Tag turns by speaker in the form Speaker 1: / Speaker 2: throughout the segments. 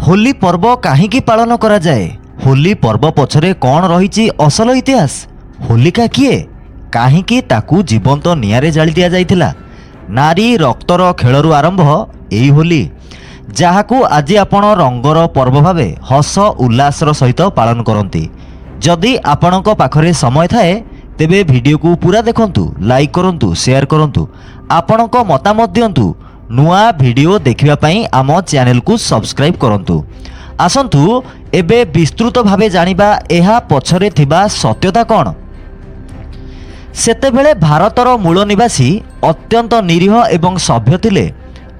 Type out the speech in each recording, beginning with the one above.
Speaker 1: होली पर्व काहींकी पालन करा जाए? होली पर्व पछरे कौन रही असल इतिहास? होलिका किए? काहींकी ताकू जीवंत निआरे जाली दिया जाइथिला? नारी रक्तर खेलरू आरंभ एई होली, जहाकू आज आपण रंगर पर्व भावे हस उल्लासर सहित पालन करती। जदि आपणक पाखरे समय थाए तेबे वीडियो को पूरा देखंतु, लाइक करंतु, शेयर करंतु, आपणक मतामत दियंतु। नुआ वीडियो देखिबा पई आम चैनल को सब्सक्राइब करंतु। आसंतु एबे विस्तृत भावे जानिबा एहा पछरे थिबा सत्यता कौन। सेतेबेले भारतर मूल निवासी अत्यंत निरीह एवं सभ्य थिले।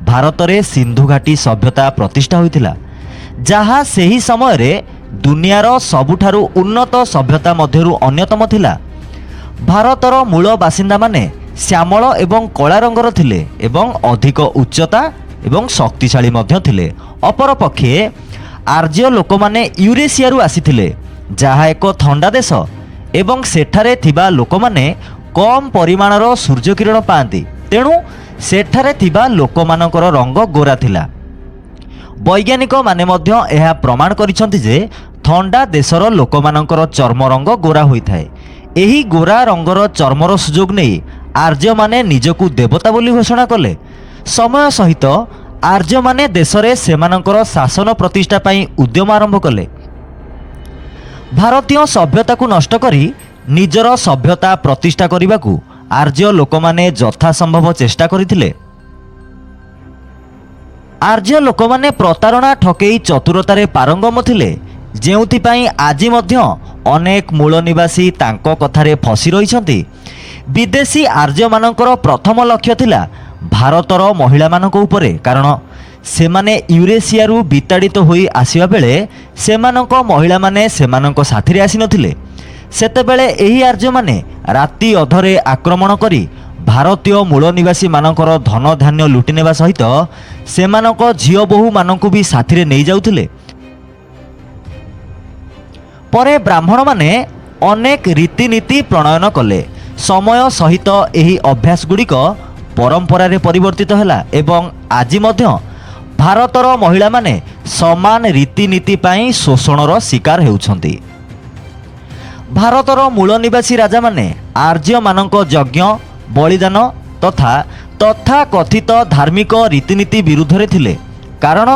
Speaker 1: भारतरे सिंधु घाटी सभ्यता प्रतिष्ठा होइतिला, जहा सेही समय रे दुनियार सबुठारु उन्नत सभ्यता मध्यरु अन्यतम थिला। भारतर मूल बासिंदा माने श्यामल एवं कला रंगर थिले एवं अधिक उच्चता एवं शक्तिशाली मध्य थिले। अपर पक्षे आर्य लोक माने यूरेशियारु आसीथिले, जहा एक थंडा देश एवं सेठारे थिबा लोक माने कम परिमाणर सूर्य किरण पाआंती, तेणु सेठारे थिबा लोक मानकर रंग गोरा थिला। वैज्ञानिक माने मध्य एहा प्रमाण करिसंती जे थंडा देशर लोक मानकर चर्म रंग गोरा होइथाय। एही गोरा रंगर चर्मर सुजोग नहीं आर्य माने निजकू देवता बोली घोषणा कले। समय सहित आर्य माने देशरे सेमानकर शासन प्रतिष्ठा पाई उद्यम आरंभ कले। भारतीय सभ्यता को नष्ट करी निजर सभ्यता प्रतिष्ठा करने आर्य लोक माने यथासंभव चेष्टा करथिले। आर्य लोक माने प्रतारणा ठकेई चतुरतारे पारंगम थिले, जेउथिपाई आज मध्य अनेक मूल निवासी तांको कथारे फसी रहिसंती। विदेशी आर्य मानकर प्रथम लक्ष्य थिला भारतर महिला मानक उपरे, कारण सेमाने यूरेशियारु विताड़ित होई आसीबा बेले सेमानक महिला माने सेमानक साथीरे आसी नथिले। सेतेबेले एही आर्य माने राति अधरे आक्रमण करी भारतीय मूल निवासी मानकर धन धान्य लुटि नेबा सहित सेमानक झियो बहु मानकु भी साथीरे नै जाउथिले। परे ब्राह्मण माने अनेक रीतिनीति प्रणयन कले। समय सहित एही अभ्यास गुड़िक परंपरारे परिवर्तित हैला एवं आज मध्य भारतर महिला माने समान रीतिनीति पाई शोषणर शिकार हेउछंती। भारतर मूल निवासी राजा माने आर्य मानक यज्ञ बलिदान तथा तथा कथित धार्मिक रीतिनीति विरुद्ध रे थिले, कारण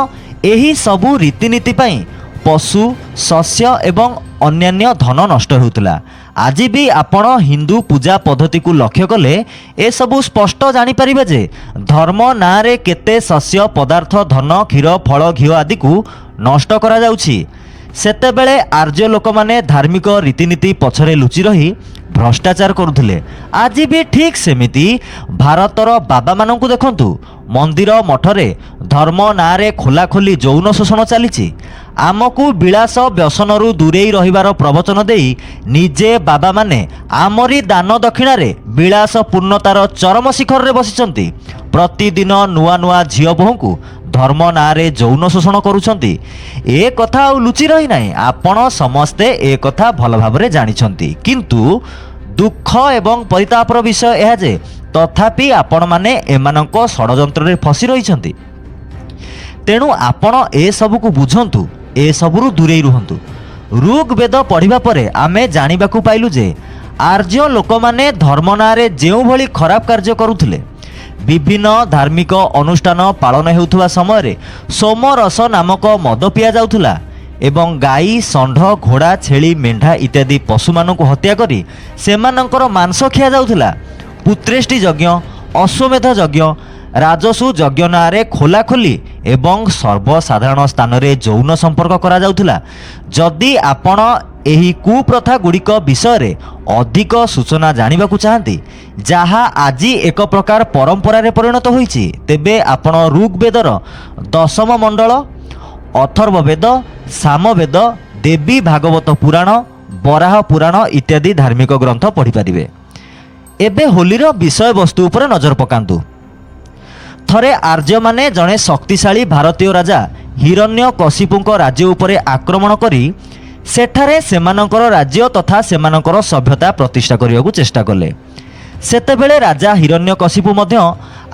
Speaker 1: एही सबु रीतिनीति पाई पशु शस्य एवं अन्यान्य धन नष्ट होउतला। आज भी आपण हिंदू पूजा पद्धति को लक्ष्य कले ए सबु स्पष्ट जानी परिबे जे धर्म नारे केते शस्य पदार्थ धन क्षीर फल घी आदि को नष्ट करा जाउछि। सेतेबेले आर्य लोक माने धार्मिक रीतिनीति पछरे लुचि रही भ्रष्टाचार करुथिले। आज भी ठीक सेमिति भारतर बाबा मानकु देखंतु, मंदिर मठरे धर्म नारे खोला खोली यौन शोषण चली। आमको विलास व्यसनरू दूरेई रहिबार प्रवचन देई निजे बाबा माने आमरी दान दक्षिणारे विलास पूर्णतार चरम शिखर रे बसिचंती। प्रतिदिन नुआ नुआ झियो बहु धर्म नारे यौन शोषण करुछंती। ए कथा लुचि रही नाही, आपण समस्ते ए कथा भल भाबरे जानिछंती। किंतु दुख एवं परितापर विषय यह जे तथापि आपण माने एमानक षडयंत्र रे फसी रहिछंती। तेणु आपण ए सबु को बुझंतु, ए सबुरु दूरेई रुहंतु। ऋग्वेद पढ़िबा परे आमे जानिबाकू पाइलु जे आर्य लोक माने धर्म नारे जेउ भली खराब कार्य करुथिले। विभिन्न धार्मिक अनुष्ठान पालन हेउथुवा समय रे सोमरस नामक मद पिया जाउथुला एवं गाई षंढ घोड़ा छेली मेंढा इत्यादि पशु मानकु हत्या करी सेमानकर मांस खिया जाउथुला। पुत्रेष्टि यज्ञ, अश्वमेध यज्ञ, राजसु यज्ञ नारे खोला खोली एवं सर्वसाधारण स्थान रे यौन संपर्क करा जाउथुला। जदि आपण एही कुप्रथा गुड़िक विषय रे अधिक सूचना जानिबाकू चाहती, जहा आज एक प्रकार परंपरा रे परिणत होईछि, तेबे आपण ऋग्वेदर दशम मंडल, अथर्ववेद, सामवेद, देवी भागवत पुराण, बराह पुराण इत्यादि धार्मिक ग्रंथ पढ़ी पारिबे। एबे होलीर विषय वस्तु उपर नजर पकांतु। थरे आर्य माने जणे शक्तिशाली भारतीय राजा हिरण्यकशिपुक राज्य उपरे आक्रमण करी सेठारे सेमानकर राज्य तथा सेमानकर सभ्यता प्रतिष्ठा करने चेष्टा कले। सेतेबेले राजा हिरण्यकशिपु मध्य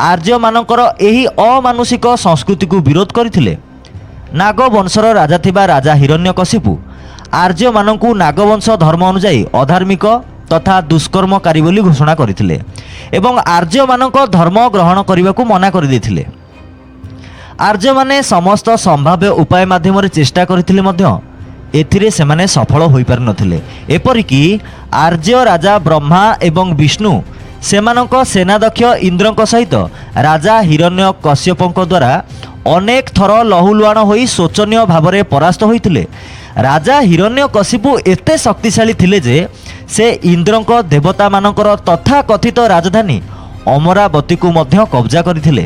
Speaker 1: आर्य मानकर एही अमानुषिक संस्कृति को विरोध करथिले। ନାଗବଂଶର ରାଜା ଥିବା ରାଜା ହିରଣ୍ୟକଶିପୁ ଆର୍ଯ୍ୟମାନଙ୍କୁ ନାଗବଂଶ ଧର୍ମ ଅନୁଯାୟୀ ଅଧାର୍ମିକ ତଥା ଦୁଷ୍କର୍ମକାରୀ ବୋଲି ଘୋଷଣା କରିଥିଲେ ଏବଂ ଆର୍ଯ୍ୟମାନଙ୍କ ଧର୍ମ ଗ୍ରହଣ କରିବାକୁ ମନା କରିଦେଇଥିଲେ। ଆର୍ଯ୍ୟମାନେ ସମସ୍ତ ସମ୍ଭାବ୍ୟ ଉପାୟ ମାଧ୍ୟମରେ ଚେଷ୍ଟା କରିଥିଲେ ମଧ୍ୟ ଏଥିରେ ସେମାନେ ସଫଳ ହୋଇପାରିନଥିଲେ। ଏପରିକି ଆର୍ଯ୍ୟ ରାଜା ବ୍ରହ୍ମା ଏବଂ ବିଷ୍ଣୁ ସେମାନଙ୍କ ସେନାଧ୍ୟକ୍ଷ ଇନ୍ଦ୍ରଙ୍କ ସହିତ ରାଜା ହିରଣ୍ୟକଶ୍ୟପଙ୍କ ଦ୍ୱାରା ଅନେକ ଥର ଲହୁଲୁହାଣ ହୋଇ ଶୋଚନୀୟ ଭାବରେ ପରାସ୍ତ ହୋଇଥିଲେ। ରାଜା ହିରଣ୍ୟକଶିପୁ ଏତେ ଶକ୍ତିଶାଳୀ ଥିଲେ ଯେ ସେ ଇନ୍ଦ୍ରଙ୍କ ଦେବତାମାନଙ୍କର ତଥାକଥିତ ରାଜଧାନୀ ଅମରାବତୀକୁ ମଧ୍ୟ କବ୍ଜା କରିଥିଲେ।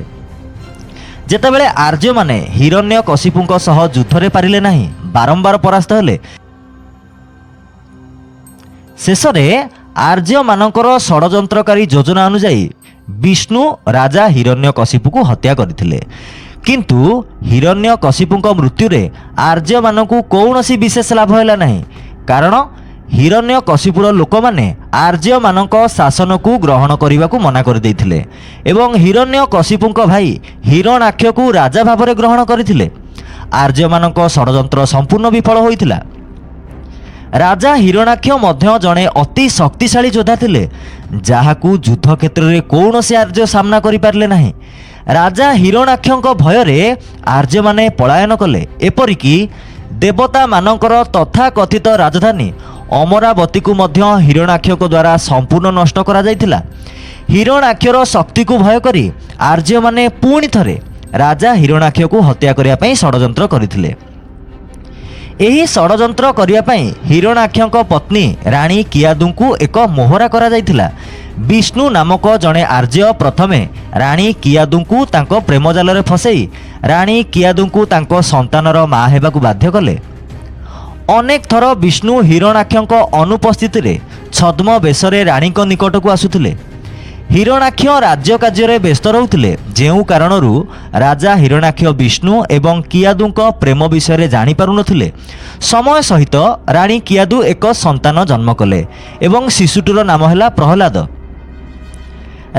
Speaker 1: ଯେତେବେଳେ ଆର୍ଯ୍ୟମାନେ ହିରଣ୍ୟକଶିପୁଙ୍କ ସହ ଯୁଦ୍ଧରେ ପାରିଲେ ନାହିଁ, ବାରମ୍ବାର ପରାସ୍ତ ହେଲେ, ଶେଷରେ ଆର୍ଯ୍ୟମାନଙ୍କର ଷଡ଼ଯନ୍ତ୍ରକାରୀ ଯୋଜନା ଅନୁଯାୟୀ ବିଷ୍ଣୁ ରାଜା ହିରଣ୍ୟକଶିପୁକୁ ହତ୍ୟା କରିଥିଲେ। କିନ୍ତୁ ହିରଣ୍ୟକଶିପୁଙ୍କ ମୃତ୍ୟୁରେ ଆର୍ଯ୍ୟମାନଙ୍କୁ କୌଣସି ବିଶେଷ ଲାଭ ହେଲା ନାହିଁ, କାରଣ ହିରଣ୍ୟକଶିପୁର ଲୋକମାନେ ଆର୍ଯ୍ୟମାନଙ୍କ ଶାସନକୁ ଗ୍ରହଣ କରିବାକୁ ମନା କରିଦେଇଥିଲେ ଏବଂ ହିରଣ୍ୟକଶିପୁଙ୍କ ଭାଇ ହିରଣାକ୍ଷକୁ ରାଜା ଭାବରେ ଗ୍ରହଣ କରିଥିଲେ। ଆର୍ଯ୍ୟମାନଙ୍କ ଷଡ଼ଯନ୍ତ୍ର ସମ୍ପୂର୍ଣ୍ଣ ବିଫଳ ହୋଇଥିଲା। ରାଜା ହିରଣାକ୍ଷ ମଧ୍ୟ ଜଣେ ଅତି ଶକ୍ତିଶାଳୀ ଯୋଦ୍ଧା ଥିଲେ, ଯାହାକୁ ଯୁଦ୍ଧ କ୍ଷେତ୍ରରେ କୌଣସି ଆର୍ଯ୍ୟ ସାମ୍ନା କରିପାରିଲେ ନାହିଁ। ରାଜା ହିରଣାକ୍ଷଙ୍କ ଭୟରେ ଆର୍ଯ୍ୟମାନେ ପଳାୟନ କଲେ। ଏପରିକି ଦେବତାମାନଙ୍କର ତଥାକଥିତ ରାଜଧାନୀ ଅମରାବତୀକୁ ମଧ୍ୟ ହିରଣାକ୍ଷଙ୍କ ଦ୍ୱାରା ସମ୍ପୂର୍ଣ୍ଣ ନଷ୍ଟ କରାଯାଇଥିଲା। ହିରଣାକ୍ଷର ଶକ୍ତିକୁ ଭୟ କରି ଆର୍ଯ୍ୟମାନେ ପୁଣି ଥରେ ରାଜା ହିରଣାକ୍ଷକୁ ହତ୍ୟା କରିବା ପାଇଁ ଷଡ଼ଯନ୍ତ୍ର କରିଥିଲେ। ଏହି ଷଡ଼ଯନ୍ତ୍ର କରିବା ପାଇଁ ହିରଣାକ୍ଷଙ୍କ ପତ୍ନୀ ରାଣୀ କିଆଦୁଙ୍କୁ ଏକ ମୋହରା କରାଯାଇଥିଲା। ବିଷ୍ଣୁ ନାମକ ଜଣେ ଆର୍ଯ୍ୟ ପ୍ରଥମେ ରାଣୀ କିଆଦୁଙ୍କୁ ତାଙ୍କ ପ୍ରେମଜାଲରେ ଫସାଇ ରାଣୀ କିଆଦୁଙ୍କୁ ତାଙ୍କ ସନ୍ତାନର ମା ହେବାକୁ ବାଧ୍ୟ କଲେ। ଅନେକ ଥର ବିଷ୍ଣୁ ହିରଣାକ୍ଷଙ୍କ ଅନୁପସ୍ଥିତିରେ ଛଦ୍ମ ବେଶରେ ରାଣୀଙ୍କ ନିକଟକୁ ଆସୁଥିଲେ। ହିରଣାକ୍ଷ ରାଜ୍ୟ କାର୍ଯ୍ୟରେ ବ୍ୟସ୍ତ ରହୁଥିଲେ, ଯେଉଁ କାରଣରୁ ରାଜା ହିରଣାକ୍ଷ ବିଷ୍ଣୁ ଏବଂ କିଆଦୁଙ୍କ ପ୍ରେମ ବିଷୟରେ ଜାଣିପାରୁନଥିଲେ। ସମୟ ସହିତ ରାଣୀ କିଆଦୁ ଏକ ସନ୍ତାନ ଜନ୍ମ କଲେ ଏବଂ ଶିଶୁଟିର ନାମ ହେଲା ପ୍ରହ୍ଲାଦ।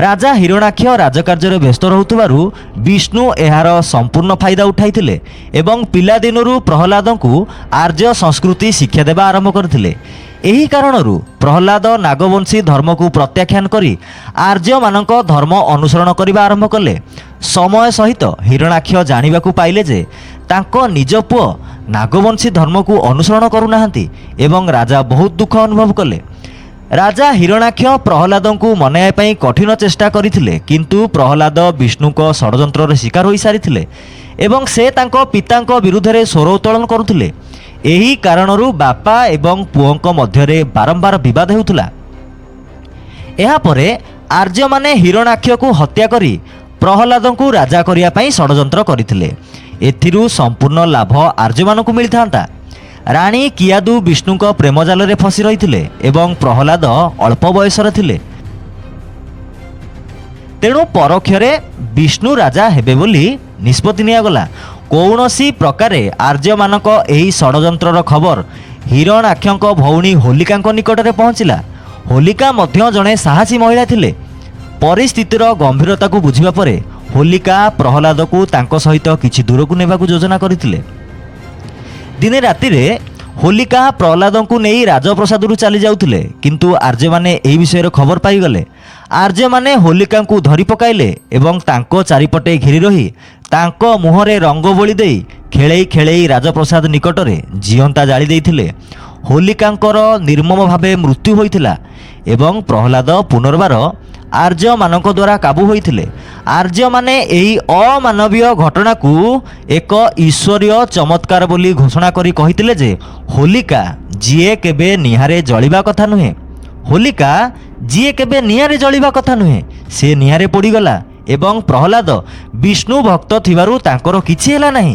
Speaker 1: ରାଜା ହିରଣାକ୍ଷ ରାଜକାର୍ଯ୍ୟରେ ବ୍ୟସ୍ତ ରହୁଥିବାରୁ ବିଷ୍ଣୁ ଏହାର ସମ୍ପୂର୍ଣ୍ଣ ଫାଇଦା ଉଠାଇଥିଲେ ଏବଂ ପିଲାଦିନରୁ ପ୍ରହ୍ଲାଦଙ୍କୁ ଆର୍ଯ୍ୟ ସଂସ୍କୃତି ଶିକ୍ଷା ଦେବା ଆରମ୍ଭ କରିଥିଲେ। ଏହି କାରଣରୁ ପ୍ରହ୍ଲାଦ ନାଗବଂଶୀ ଧର୍ମକୁ ପ୍ରତ୍ୟାଖ୍ୟାନ କରି ଆର୍ଯ୍ୟମାନଙ୍କ ଧର୍ମ ଅନୁସରଣ କରିବା ଆରମ୍ଭ କଲେ। ସମୟ ସହିତ ହିରଣାକ୍ଷ ଜାଣିବାକୁ ପାଇଲେ ଯେ ତାଙ୍କ ନିଜ ପୁଅ ନାଗବଂଶୀ ଧର୍ମକୁ ଅନୁସରଣ କରୁନାହାନ୍ତି ଏବଂ ରାଜା ବହୁତ ଦୁଃଖ ଅନୁଭବ କଲେ। ରାଜା ହିରଣାକ୍ଷ ପ୍ରହ୍ଲାଦଙ୍କୁ ମନାଇବା ପାଇଁ କଠିନ ଚେଷ୍ଟା କରିଥିଲେ, କିନ୍ତୁ ପ୍ରହ୍ଲାଦ ବିଷ୍ଣୁଙ୍କ ଷଡ଼ଯନ୍ତ୍ରର ଶିକାର ହୋଇସାରିଥିଲେ ଏବଂ ସେ ତାଙ୍କ ପିତାଙ୍କ ବିରୁଦ୍ଧରେ ସ୍ୱର ଉତ୍ତୋଳନ କରୁଥିଲେ। ଏହି କାରଣରୁ ବାପା ଏବଂ ପୁଅଙ୍କ ମଧ୍ୟରେ ବାରମ୍ବାର ବିବାଦ ହେଉଥିଲା। ଏହାପରେ ଆର୍ଯ୍ୟମାନେ ହିରଣାକ୍ଷକୁ ହତ୍ୟା କରି ପ୍ରହ୍ଲାଦଙ୍କୁ ରାଜା କରିବା ପାଇଁ ଷଡ଼ଯନ୍ତ୍ର କରିଥିଲେ। ଏଥିରୁ ସମ୍ପୂର୍ଣ୍ଣ ଲାଭ ଆର୍ଯ୍ୟମାନଙ୍କୁ ମିଳିଥାନ୍ତା। ରାଣୀ କିଆଦୁ ବିଷ୍ଣୁଙ୍କ ପ୍ରେମଜାଲରେ ଫସି ରହିଥିଲେ ଏବଂ ପ୍ରହ୍ଲାଦ ଅଳ୍ପ ବୟସର ଥିଲେ, ତେଣୁ ପରୋକ୍ଷରେ ବିଷ୍ଣୁ ରାଜା ହେବେ ବୋଲି ନିଷ୍ପତ୍ତି ନିଆଗଲା। କୌଣସି ପ୍ରକାରେ ଆର୍ଯ୍ୟମାନଙ୍କ ଏହି ଷଡ଼ଯନ୍ତ୍ରର ଖବର ହିରଣାକ୍ଷଙ୍କ ଭଉଣୀ ହୋଲିକାଙ୍କ ନିକଟରେ ପହଞ୍ଚିଲା। ହୋଲିକା ମଧ୍ୟ ଜଣେ ସାହସୀ ମହିଳା ଥିଲେ। ପରିସ୍ଥିତିର ଗମ୍ଭୀରତାକୁ ବୁଝିବା ପରେ ହୋଲିକା ପ୍ରହ୍ଲାଦକୁ ତାଙ୍କ ସହିତ କିଛି ଦୂରକୁ ନେବାକୁ ଯୋଜନା କରିଥିଲେ। ଦିନେ ରାତିରେ ହୋଲିକା ପ୍ରହ୍ଲାଦଙ୍କୁ ନେଇ ରାଜପ୍ରସାଦରୁ ଚାଲି ଯାଉଥିଲେ, କିନ୍ତୁ ଆର୍ଯ୍ୟମାନେ ଏହି ବିଷୟରେ ଖବର ପାଇଗଲେ। ଆର୍ଯ୍ୟମାନେ ହୋଲିକାଙ୍କୁ ଧରି ପକାଇଲେ ଏବଂ ତାଙ୍କ ଚାରିପଟେ ଘେରି ରହି ତାଙ୍କ ମୁହଁରେ ରଙ୍ଗ ବୋଳି ଦେଇ ଖେଳେଇ ଖେଳେଇ ରାଜପ୍ରସାଦ ନିକଟରେ ଜିଅନ୍ତା ଜାଳି ଦେଇଥିଲେ। ହୋଲିକାଙ୍କର ନିର୍ମମ ଭାବେ ମୃତ୍ୟୁ ହୋଇଥିଲା ଏବଂ ପ୍ରହ୍ଲାଦ ପୁନର୍ବାର ଆର୍ଯ୍ୟମାନଙ୍କ ଦ୍ୱାରା କାବୁ ହୋଇଥିଲେ। ଆର୍ଯ୍ୟମାନେ ଏହି ଅମାନବୀୟ ଘଟଣାକୁ ଏକ ଈଶ୍ୱରୀୟ ଚମତ୍କାର ବୋଲି ଘୋଷଣା କରି କହିଥିଲେ ଯେ ହୋଲିକା ଯିଏ କେବେ ନିଆଁରେ ଜଳିବା କଥା ନୁହେଁ, ହୋଲିକା ଯିଏ କେବେ ନିଆଁରେ ଜଳିବା କଥା ନୁହେଁ, ସେ ନିଆଁରେ ପୋଡ଼ିଗଲା ଏବଂ ପ୍ରହ୍ଲାଦ ବିଷ୍ଣୁ ଭକ୍ତ ଥିବାରୁ ତାଙ୍କର କିଛି ହେଲା ନାହିଁ।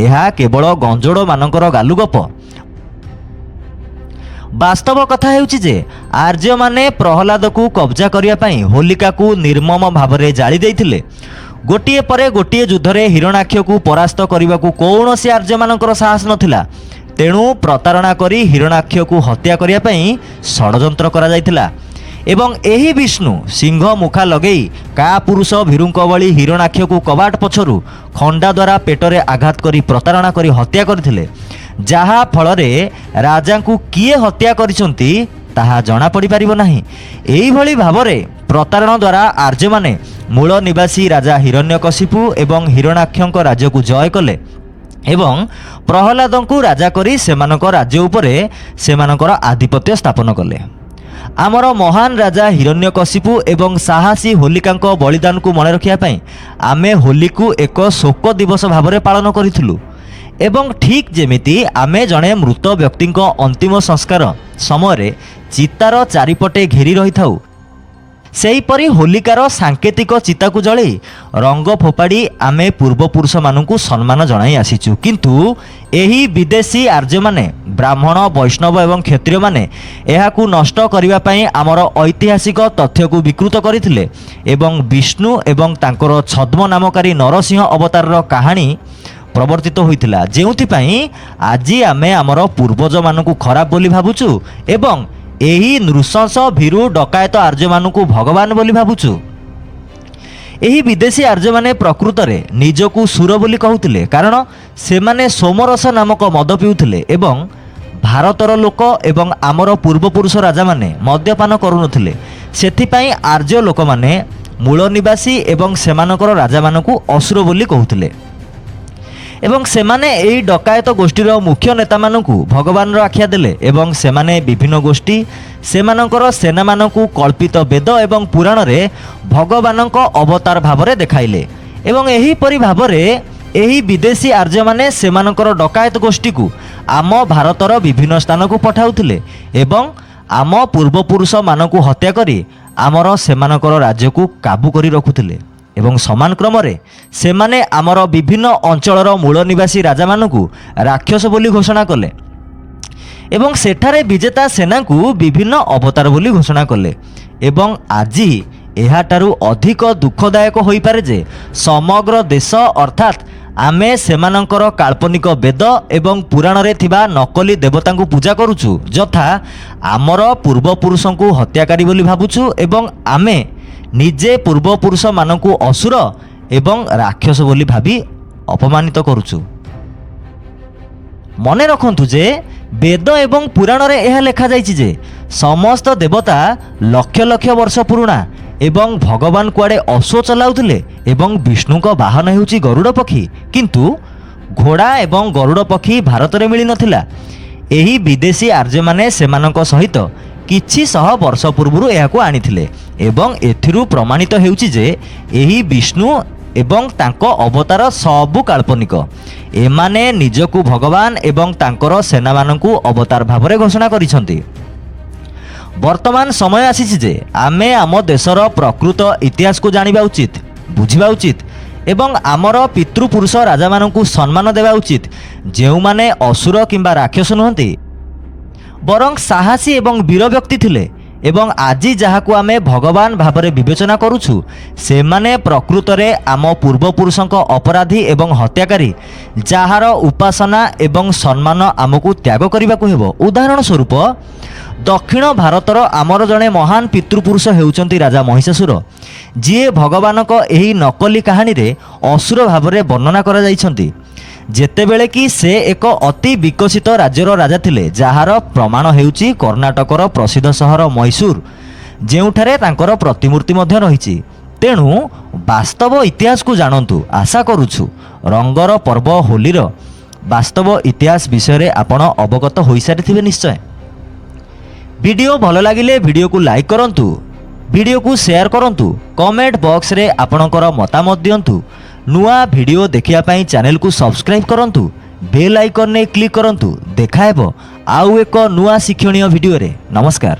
Speaker 1: ଏହା କେବଳ ଗଞ୍ଜୋଡ଼ମାନଙ୍କର ଗାଲୁଗପ। ବାସ୍ତବ କଥା ହେଉଛି ଯେ ଆର୍ଯ୍ୟମାନେ ପ୍ରହ୍ଲାଦକୁ କବ୍ଜା କରିବା ପାଇଁ ହୋଲିକାକୁ ନିର୍ମମ ଭାବରେ ଜାଳି ଦେଇଥିଲେ। ଗୋଟିଏ ପରେ ଗୋଟିଏ ଯୁଦ୍ଧରେ ହିରଣାକ୍ଷକୁ ପରାସ୍ତ କରିବାକୁ କୌଣସି ଆର୍ଯ୍ୟମାନଙ୍କର ସାହସ ନଥିଲା, ତେଣୁ ପ୍ରତାରଣା କରି ହିରଣାକ୍ଷକୁ ହତ୍ୟା କରିବା ପାଇଁ ଷଡ଼ଯନ୍ତ୍ର କରାଯାଇଥିଲା। ଏବଂ ଏହି ବିଷ୍ଣୁ ସିଂହ ମୁଖା ଲଗେଇ କା ପୁରୁଷ ଭୀରୁଙ୍କ ଭଳି ହିରଣାକ୍ଷକୁ କବାଟ ପଛରୁ ଖଣ୍ଡା ଦ୍ୱାରା ପେଟରେ ଆଘାତ କରି ପ୍ରତାରଣା କରି ହତ୍ୟା କରିଥିଲେ, ଯାହା ଫଳରେ ରାଜାଙ୍କୁ କିଏ ହତ୍ୟା କରିଛନ୍ତି ତାହା ଜଣାପଡ଼ିପାରିବ ନାହିଁ। ଏହିଭଳି ଭାବରେ ପ୍ରତାରଣା ଦ୍ୱାରା ଆର୍ଯ୍ୟମାନେ ମୂଳ ନିବାସୀ ରାଜା ହିରଣ୍ୟକଶିପୁ ଏବଂ ହିରଣାକ୍ଷଙ୍କ ରାଜ୍ୟକୁ ଜୟ କଲେ ଏବଂ ପ୍ରହ୍ଲାଦଙ୍କୁ ରାଜା କରି ସେମାନଙ୍କ ରାଜ୍ୟ ଉପରେ ସେମାନଙ୍କର ଆଧିପତ୍ୟ ସ୍ଥାପନ କଲେ। ଆମର ମହାନ ରାଜା ହିରଣ୍ୟକଶିପୁ ଏବଂ ସାହସୀ ହୋଲିକାଙ୍କ ବଳିଦାନକୁ ମନେ ରଖିବା ପାଇଁ ଆମେ ହୋଲିକୁ ଏକ ଶୋକ ଦିବସ ଭାବରେ ପାଳନ କରିଥିଲୁ। ଏବଂ ଠିକ୍ ଯେମିତି ଆମେ ଜଣେ ମୃତ ବ୍ୟକ୍ତିଙ୍କ ଅନ୍ତିମ ସଂସ୍କାର ସମୟରେ ଚିତାର ଚାରିପଟେ ଘେରି ରହିଥାଉ, ସେହିପରି ହୋଲିକାର ସାଙ୍କେତିକ ଚିତାକୁ ଜଳେଇ ରଙ୍ଗ ଫୋପାଡ଼ି ଆମେ ପୂର୍ବପୁରୁଷମାନଙ୍କୁ ସମ୍ମାନ ଜଣାଇ ଆସିଛୁ। କିନ୍ତୁ ଏହି ବିଦେଶୀ ଆର୍ଯ୍ୟମାନେ ବ୍ରାହ୍ମଣ, ବୈଷ୍ଣବ ଏବଂ କ୍ଷତ୍ରିୟମାନେ ଏହାକୁ ନଷ୍ଟ କରିବା ପାଇଁ ଆମର ଐତିହାସିକ ତଥ୍ୟକୁ ବିକୃତ କରିଥିଲେ ଏବଂ ବିଷ୍ଣୁ ଏବଂ ତାଙ୍କର ଛଦ୍ମ ନାମକାରୀ ନରସିଂହ ଅବତାରର କାହାଣୀ ପ୍ରବର୍ତ୍ତିତ ହୋଇଥିଲା, ଯେଉଁଥିପାଇଁ ଆଜି ଆମେ ଆମର ପୂର୍ବଜମାନଙ୍କୁ ଖରାପ ବୋଲି ଭାବୁଛୁ ଏବଂ ଏହି ନୃଶଂସ ଭୀରୁ ଡକାୟତ ଆର୍ଯ୍ୟମାନଙ୍କୁ ଭଗବାନ ବୋଲି ଭାବୁଛୁ। ଏହି ବିଦେଶୀ ଆର୍ଯ୍ୟମାନେ ପ୍ରକୃତରେ ନିଜକୁ ସୁର ବୋଲି କହୁଥିଲେ, କାରଣ ସେମାନେ ସୋମରସ ନାମକ ମଦ ପିଉଥିଲେ ଏବଂ ଭାରତର ଲୋକ ଏବଂ ଆମର ପୂର୍ବପୁରୁଷ ରାଜାମାନେ ମଦ୍ୟପାନ କରୁନଥିଲେ। ସେଥିପାଇଁ ଆର୍ଯ୍ୟ ଲୋକମାନେ ମୂଳ ନିବାସୀ ଏବଂ ସେମାନଙ୍କର ରାଜାମାନଙ୍କୁ ଅସୁର ବୋଲି କହୁଥିଲେ ଏବଂ ସେମାନେ ଏହି ଡକାୟତ ଗୋଷ୍ଠୀର ମୁଖ୍ୟ ନେତାମାନଙ୍କୁ ଭଗବାନର ଆଖ୍ୟା ଦେଲେ ଏବଂ ସେମାନେ ବିଭିନ୍ନ ଗୋଷ୍ଠୀ ସେମାନଙ୍କର ସେନାମାନଙ୍କୁ କଳ୍ପିତ ବେଦ ଏବଂ ପୁରାଣରେ ଭଗବାନଙ୍କ ଅବତାର ଭାବରେ ଦେଖାଇଲେ ଏବଂ ଏହିପରି ଭାବରେ ଏହି ବିଦେଶୀ ଆର୍ଯ୍ୟମାନେ ସେମାନଙ୍କର ଡକାୟତ ଗୋଷ୍ଠୀକୁ ଆମ ଭାରତର ବିଭିନ୍ନ ସ୍ଥାନକୁ ପଠାଉଥିଲେ ଏବଂ ଆମ ପୂର୍ବପୁରୁଷମାନଙ୍କୁ ହତ୍ୟା କରି ଆମର ସେମାନଙ୍କର ରାଜ୍ୟକୁ କାବୁ କରି ରଖୁଥିଲେ ଏବଂ ସମାନ କ୍ରମରେ ସେମାନେ ଆମର ବିଭିନ୍ନ ଅଞ୍ଚଳର ମୂଳ ନିବାସୀ ରାଜାମାନଙ୍କୁ ରାକ୍ଷସ ବୋଲି ଘୋଷଣା କଲେ ଏବଂ ସେଠାରେ ବିଜେତା ସେନାଙ୍କୁ ବିଭିନ୍ନ ଅବତାର ବୋଲି ଘୋଷଣା କଲେ। ଏବଂ ଆଜି ଏହାଠାରୁ ଅଧିକ ଦୁଃଖଦାୟକ ହୋଇପାରେ ଯେ ସମଗ୍ର ଦେଶ ଅର୍ଥାତ୍ ଆମେ ସେମାନଙ୍କର କାଳ୍ପନିକ ବେଦ ଏବଂ ପୁରାଣରେ ଥିବା ନକଲି ଦେବତାଙ୍କୁ ପୂଜା କରୁଛୁ, ଯଥା ଆମର ପୂର୍ବପୁରୁଷଙ୍କୁ ହତ୍ୟାକାରୀ ବୋଲି ଭାବୁଛୁ ଏବଂ ଆମେ ନିଜେ ପୂର୍ବପୁରୁଷମାନଙ୍କୁ ଅସୁର ଏବଂ ରାକ୍ଷସ ବୋଲି ଭାବି ଅପମାନିତ କରୁଛୁ। ମନେ ରଖନ୍ତୁ ଯେ ବେଦ ଏବଂ ପୁରାଣରେ ଏହା ଲେଖାଯାଇଛି ଯେ ସମସ୍ତ ଦେବତା ଲକ୍ଷ ଲକ୍ଷ ବର୍ଷ ପୁରୁଣା ଏବଂ ଭଗବାନ କୁଆଡ଼େ ଅଶ୍ୱ ଚଲାଉଥିଲେ ଏବଂ ବିଷ୍ଣୁଙ୍କ ବାହନ ହେଉଛି ଗରୁଡ଼ ପକ୍ଷୀ, କିନ୍ତୁ ଘୋଡ଼ା ଏବଂ ଗରୁଡ଼ ପକ୍ଷୀ ଭାରତରେ ମିଳିନଥିଲା। ଏହି ବିଦେଶୀ ଆର୍ଯ୍ୟମାନେ ସେମାନଙ୍କ ସହିତ କିଛି ଶହ ବର୍ଷ ପୂର୍ବରୁ ଏହାକୁ ଆଣିଥିଲେ ଏବଂ ଏଥିରୁ ପ୍ରମାଣିତ ହେଉଛି ଯେ ଏହି ବିଷ୍ଣୁ ଏବଂ ତାଙ୍କ ଅବତାର ସବୁ କାଳ୍ପନିକ। ଏମାନେ ନିଜକୁ ଭଗବାନ ଏବଂ ତାଙ୍କର ସେନାମାନଙ୍କୁ ଅବତାର ଭାବରେ ଘୋଷଣା କରିଛନ୍ତି। ବର୍ତ୍ତମାନ ସମୟ ଆସିଛି ଯେ ଆମେ ଆମ ଦେଶର ପ୍ରକୃତ ଇତିହାସକୁ ଜାଣିବା ଉଚିତ, ବୁଝିବା ଉଚିତ ଏବଂ ଆମର ପିତୃପୁରୁଷ ରାଜାମାନଙ୍କୁ ସମ୍ମାନ ଦେବା ଉଚିତ, ଯେଉଁମାନେ ଅସୁର କିମ୍ବା ରାକ୍ଷସ ନୁହନ୍ତି ବରଂ ସାହସୀ ଏବଂ ବୀର ବ୍ୟକ୍ତି ଥିଲେ ଏବଂ ଆଜି ଯାହାକୁ ଆମେ ଭଗବାନ ଭାବରେ ବିବେଚନା କରୁଛୁ ସେମାନେ ପ୍ରକୃତରେ ଆମ ପୂର୍ବପୁରୁଷଙ୍କ ଅପରାଧୀ ଏବଂ ହତ୍ୟାକାରୀ, ଯାହାର ଉପାସନା ଏବଂ ସମ୍ମାନ ଆମକୁ ତ୍ୟାଗ କରିବାକୁ ହେବ। ଉଦାହରଣ ସ୍ୱରୂପ ଦକ୍ଷିଣ ଭାରତର ଆମର ଜଣେ ମହାନ ପିତୃପୁରୁଷ ହେଉଛନ୍ତି ରାଜା ମହିଷାସୁର, ଯିଏ ଭଗବାନଙ୍କ ଏହି ନକଲି କାହାଣୀରେ ଅସୁର ଭାବରେ ବର୍ଣ୍ଣନା କରାଯାଇଛନ୍ତି, ଯେତେବେଳେ କି ସେ ଏକ ଅତି ବିକଶିତ ରାଜ୍ୟର ରାଜା ଥିଲେ, ଯାହାର ପ୍ରମାଣ ହେଉଛି କର୍ଣ୍ଣାଟକର ପ୍ରସିଦ୍ଧ ସହର ମହୀଶୂର, ଯେଉଁଠାରେ ତାଙ୍କର ପ୍ରତିମୂର୍ତ୍ତି ମଧ୍ୟ ରହିଛି। ତେଣୁ ବାସ୍ତବ ଇତିହାସକୁ ଜାଣନ୍ତୁ। ଆଶା କରୁଛୁ ରଙ୍ଗର ପର୍ବ ହୋଲିର ବାସ୍ତବ ଇତିହାସ ବିଷୟରେ ଆପଣ ଅବଗତ ହୋଇସାରିଥିବେ ନିଶ୍ଚୟ। ভিডিও ভালো লাগিলে ভিডিওକୁ লাইক করন্তু, ভিডিওକୁ সেয়ার করন্তু, কমেন্ট বক্সরে আপনার মতামত দিয়ন্তু। নূয়া ভিডিও দেখিয়া পাই চ্যানেলକୁ সবস্ক্রাইব করন্তু, বেল আইকন নে ক্লিক করন্তু। দেখা ହେବ ଆଉ ଏକ ନୂଆ ଶିକ୍ଷଣୀୟ ଭିଡ଼ିଓରେ। ନମସ୍କାର।